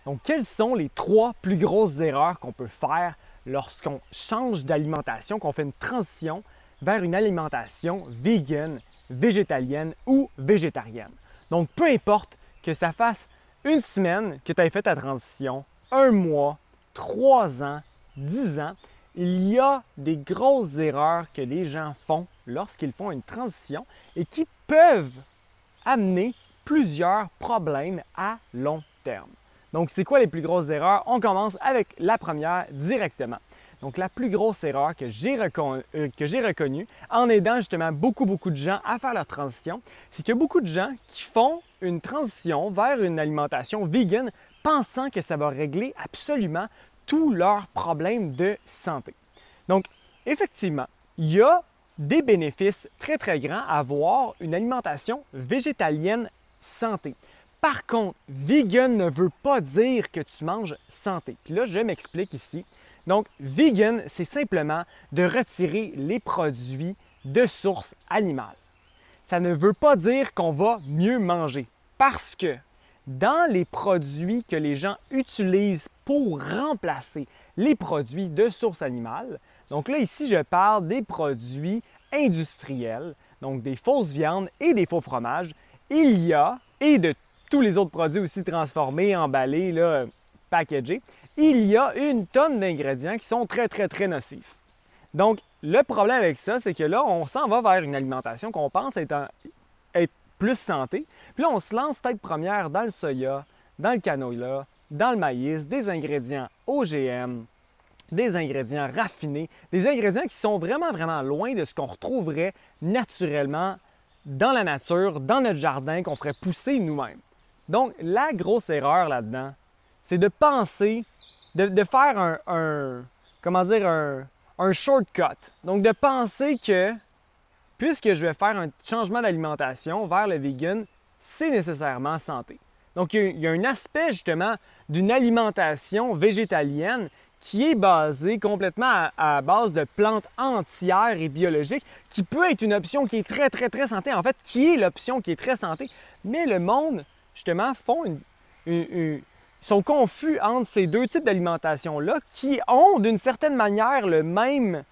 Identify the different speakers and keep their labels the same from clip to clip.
Speaker 1: Donc, quelles sont les 3 plus grosses erreurs qu'on peut faire lorsqu'on change d'alimentation, qu'on fait une transition vers une alimentation végane, végétalienne ou végétarienne? Donc, peu importe que ça fasse une semaine que tu aies fait ta transition, 1 mois, 3 ans, 10 ans, il y a des grosses erreurs que les gens font lorsqu'ils font une transition et qui peuvent amener plusieurs problèmes à long terme. Donc, c'est quoi les plus grosses erreurs? On commence avec la première directement. Donc, la plus grosse erreur que j'ai reconnue en aidant justement beaucoup de gens à faire leur transition, c'est qu'il y a beaucoup de gens qui font une transition vers une alimentation vegan pensant que ça va régler absolument tous leurs problèmes de santé. Donc, effectivement, il y a des bénéfices très grands à avoir une alimentation végétalienne santé. Par contre, vegan ne veut pas dire que tu manges santé. Puis là, je m'explique ici. Donc, vegan, c'est simplement de retirer les produits de source animale. Ça ne veut pas dire qu'on va mieux manger parce que dans les produits que les gens utilisent pour remplacer les produits de source animale, donc là, ici, je parle des produits industriels, donc des fausses viandes et des faux fromages, il y a, et de tous les autres produits aussi transformés, emballés, là, packagés, il y a une tonne d'ingrédients qui sont très nocifs. Donc, le problème avec ça, c'est que là, on s'en va vers une alimentation qu'on pense être plus santé. Puis là, on se lance tête première dans le soya, dans le canola, dans le maïs, des ingrédients OGM, des ingrédients raffinés, des ingrédients qui sont vraiment loin de ce qu'on retrouverait naturellement dans la nature, dans notre jardin, qu'on ferait pousser nous-mêmes. Donc, la grosse erreur là-dedans, c'est de penser, de faire un shortcut. Donc, de penser que, puisque je vais faire un changement d'alimentation vers le vegan, c'est nécessairement santé. Donc, il y a un aspect justement d'une alimentation végétalienne qui est basée complètement à base de plantes entières et biologiques, qui peut être une option qui est très santé, en fait, qui est l'option qui est très santé, mais le monde, justement, sont confus entre ces deux types d'alimentation-là qui ont d'une certaine manière le même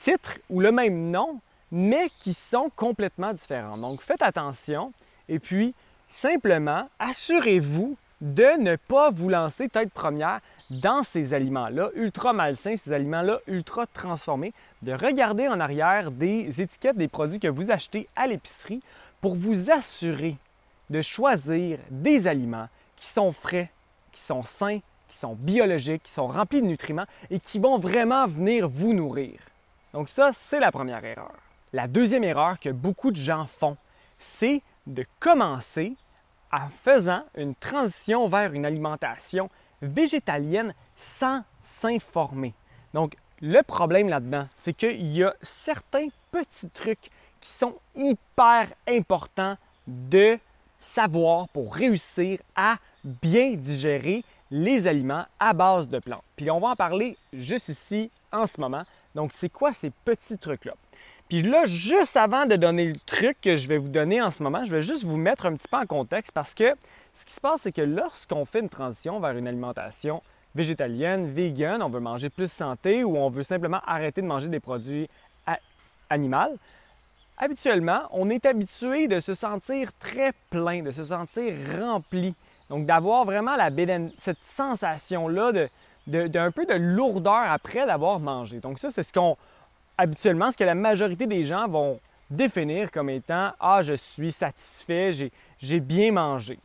Speaker 1: titre ou le même nom, mais qui sont complètement différents. Donc, faites attention et puis, simplement, assurez-vous de ne pas vous lancer tête première dans ces aliments-là ultra malsains, ces aliments-là ultra transformés, de regarder en arrière des étiquettes des produits que vous achetez à l'épicerie pour vous assurer de choisir des aliments qui sont frais, qui sont sains, qui sont biologiques, qui sont remplis de nutriments et qui vont vraiment venir vous nourrir. Donc ça, c'est la première erreur. La deuxième erreur que beaucoup de gens font, c'est de commencer en faisant une transition vers une alimentation végétalienne sans s'informer. Donc, le problème là-dedans, c'est qu'il y a certains petits trucs qui sont hyper importants de savoir pour réussir à bien digérer les aliments à base de plantes. Puis on va en parler juste ici en ce moment. Donc, c'est quoi ces petits trucs-là? Puis là, juste avant de donner le truc que je vais vous donner en ce moment, je vais juste vous mettre un petit peu en contexte parce que ce qui se passe, c'est que lorsqu'on fait une transition vers une alimentation végétalienne, vegan, on veut manger plus santé ou on veut simplement arrêter de manger des produits animaux, habituellement, on est habitué de se sentir très plein, de se sentir rempli. Donc, d'avoir vraiment cette sensation-là d'un peu de lourdeur après d'avoir mangé. Donc, ça, c'est habituellement, ce que la majorité des gens vont définir comme étant « Ah, je suis satisfait, j'ai bien mangé ».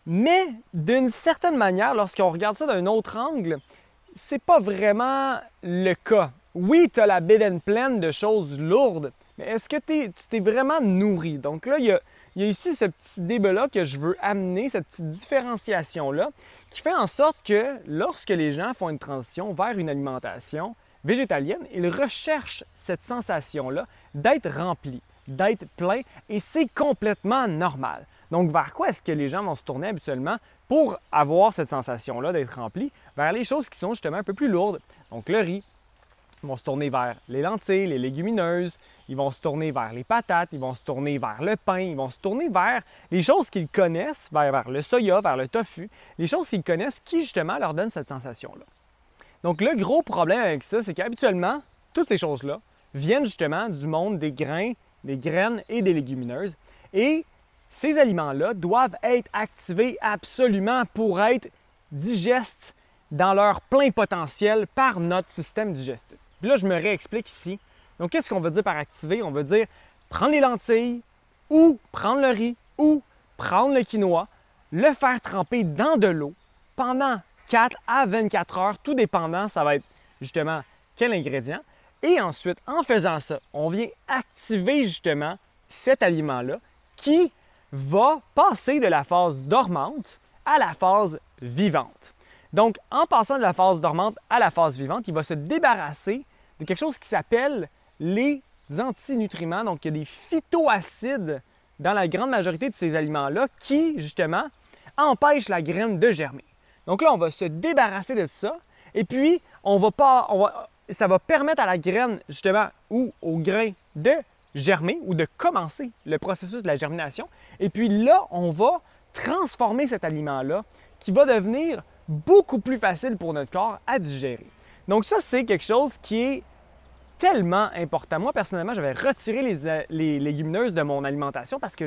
Speaker 1: Mais d'une certaine manière, lorsqu'on regarde ça d'un autre angle, c'est pas vraiment le cas. Oui, tu as la bédaine pleine de choses lourdes, mais est-ce que tu t'es vraiment nourri? Donc là, il y a ici ce petit débat-là que je veux amener, cette petite différenciation-là, qui fait en sorte que lorsque les gens font une transition vers une alimentation végétalienne, ils recherchent cette sensation-là d'être rempli, d'être plein, et c'est complètement normal. Donc, vers quoi est-ce que les gens vont se tourner habituellement pour avoir cette sensation-là d'être rempli? Vers les choses qui sont justement un peu plus lourdes. Donc, le riz, Ils vont se tourner vers les lentilles, les légumineuses, ils vont se tourner vers les patates, ils vont se tourner vers le pain, ils vont se tourner vers les choses qu'ils connaissent, vers le soya, vers le tofu, les choses qu'ils connaissent qui justement leur donnent cette sensation-là. Donc le gros problème avec ça, c'est qu'habituellement, toutes ces choses-là viennent justement du monde des grains, des graines et des légumineuses. Et ces aliments-là doivent être activés absolument pour être digestes dans leur plein potentiel par notre système digestif. Puis là, je me réexplique ici. Donc, qu'est-ce qu'on veut dire par activer? On veut dire prendre les lentilles ou prendre le riz ou prendre le quinoa, le faire tremper dans de l'eau pendant 4 à 24 heures, tout dépendant, ça va être justement quel ingrédient. Et ensuite, en faisant ça, on vient activer justement cet aliment-là qui va passer de la phase dormante à la phase vivante. Donc, en passant de la phase dormante à la phase vivante, il va se débarrasser de quelque chose qui s'appelle les antinutriments. Donc, il y a des phytoacides dans la grande majorité de ces aliments-là qui, justement, empêchent la graine de germer. Donc là, on va se débarrasser de ça et puis ça va permettre à la graine, justement, ou au grain de germer ou de commencer le processus de la germination. Et puis là, on va transformer cet aliment-là qui va devenir beaucoup plus facile pour notre corps à digérer. Donc ça, c'est quelque chose qui est tellement important. Moi, personnellement, j'avais retiré les légumineuses de mon alimentation parce que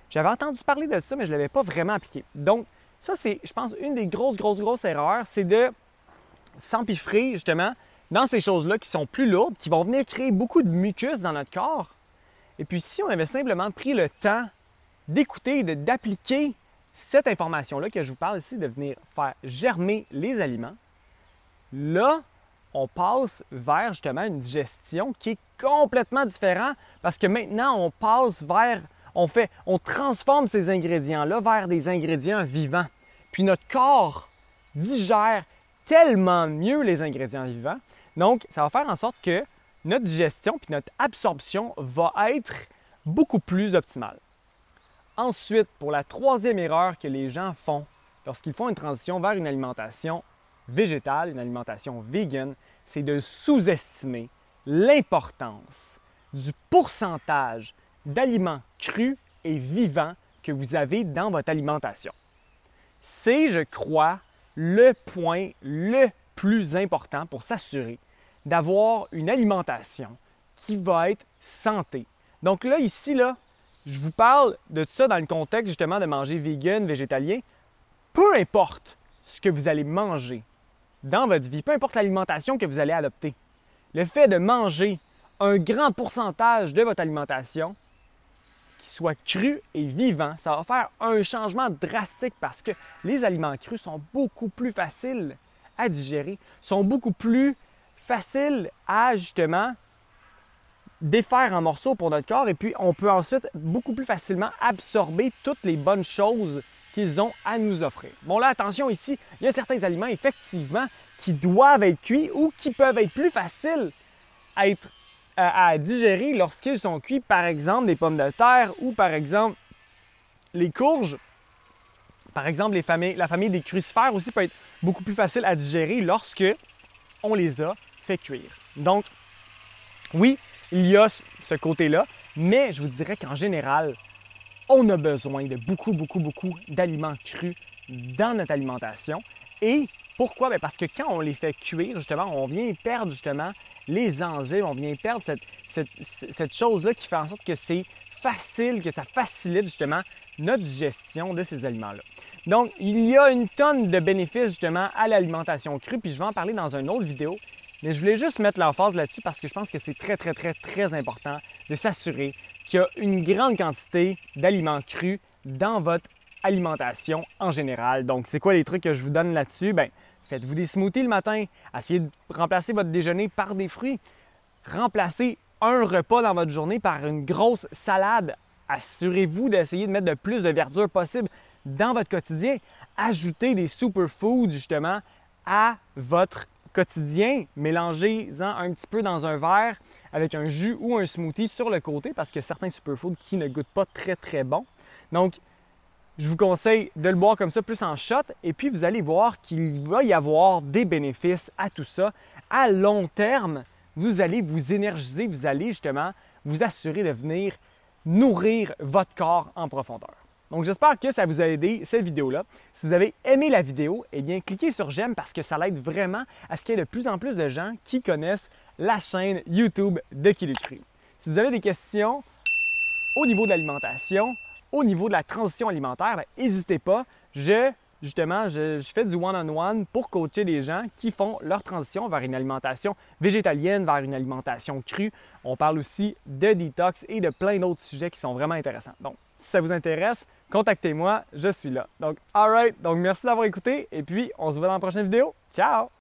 Speaker 1: j'avais entendu parler de ça, mais je ne l'avais pas vraiment appliqué. Donc ça, c'est, je pense, une des grosses erreurs, c'est de s'empiffrer justement dans ces choses-là qui sont plus lourdes, qui vont venir créer beaucoup de mucus dans notre corps. Et puis si on avait simplement pris le temps d'écouter, d'appliquer cette information-là que je vous parle ici, de venir faire germer les aliments, là, on passe vers justement une digestion qui est complètement différente parce que maintenant, on passe vers, on transforme ces ingrédients-là vers des ingrédients vivants. Puis notre corps digère tellement mieux les ingrédients vivants. Donc, ça va faire en sorte que notre digestion puis notre absorption va être beaucoup plus optimale. Ensuite, pour la troisième erreur que les gens font lorsqu'ils font une transition vers une alimentation végétale, une alimentation vegan, c'est de sous-estimer l'importance du pourcentage d'aliments crus et vivants que vous avez dans votre alimentation. C'est, je crois, le point le plus important pour s'assurer d'avoir une alimentation qui va être santé. Donc là, ici, je vous parle de tout ça dans le contexte justement de manger vegan, végétalien. Peu importe ce que vous allez manger dans votre vie, peu importe l'alimentation que vous allez adopter, le fait de manger un grand pourcentage de votre alimentation qui soit cru et vivant, ça va faire un changement drastique parce que les aliments crus sont beaucoup plus faciles à digérer, sont beaucoup plus faciles à justement défaire en morceaux pour notre corps et puis on peut ensuite beaucoup plus facilement absorber toutes les bonnes choses qu'ils ont à nous offrir. Bon là, attention ici, il y a certains aliments effectivement qui doivent être cuits ou qui peuvent être plus faciles à digérer lorsqu'ils sont cuits, par exemple des pommes de terre ou par exemple les courges. Par exemple, la famille des crucifères aussi peut être beaucoup plus facile à digérer lorsque on les a fait cuire. Donc, oui, il y a ce côté-là, mais je vous dirais qu'en général, on a besoin de beaucoup d'aliments crus dans notre alimentation. Et pourquoi? Bien parce que quand on les fait cuire, justement, on vient perdre justement les enzymes, on vient perdre cette chose-là qui fait en sorte que c'est facile, que ça facilite justement notre digestion de ces aliments-là. Donc, il y a une tonne de bénéfices justement à l'alimentation crue, puis je vais en parler dans une autre vidéo. Mais je voulais juste mettre l'emphase là-dessus parce que je pense que c'est très important de s'assurer qu'il y a une grande quantité d'aliments crus dans votre alimentation en général. Donc, c'est quoi les trucs que je vous donne là-dessus? Bien, faites-vous des smoothies le matin. Essayez de remplacer votre déjeuner par des fruits. Remplacez un repas dans votre journée par une grosse salade. Assurez-vous d'essayer de mettre le plus de verdure possible dans votre quotidien. Ajoutez des superfoods justement à votre quotidien. Mélangez-en un petit peu dans un verre avec un jus ou un smoothie sur le côté parce qu'il y a certains superfoods qui ne goûtent pas très bon. Donc, je vous conseille de le boire comme ça, plus en shot, et puis vous allez voir qu'il va y avoir des bénéfices à tout ça à long terme vous allez vous énergiser, vous allez justement vous assurer de venir nourrir votre corps en profondeur. Donc j'espère que ça vous a aidé cette vidéo-là. Si vous avez aimé la vidéo, eh bien cliquez sur j'aime parce que ça l'aide vraiment à ce qu'il y ait de plus en plus de gens qui connaissent la chaîne YouTube de KiloCru. Si vous avez des questions au niveau de l'alimentation, au niveau de la transition alimentaire, n'hésitez pas. Je fais du one-on-one pour coacher des gens qui font leur transition vers une alimentation végétalienne, vers une alimentation crue. On parle aussi de détox et de plein d'autres sujets qui sont vraiment intéressants. Donc, si ça vous intéresse, contactez-moi, je suis là. Donc, alright, donc merci d'avoir écouté et puis on se voit dans la prochaine vidéo. Ciao!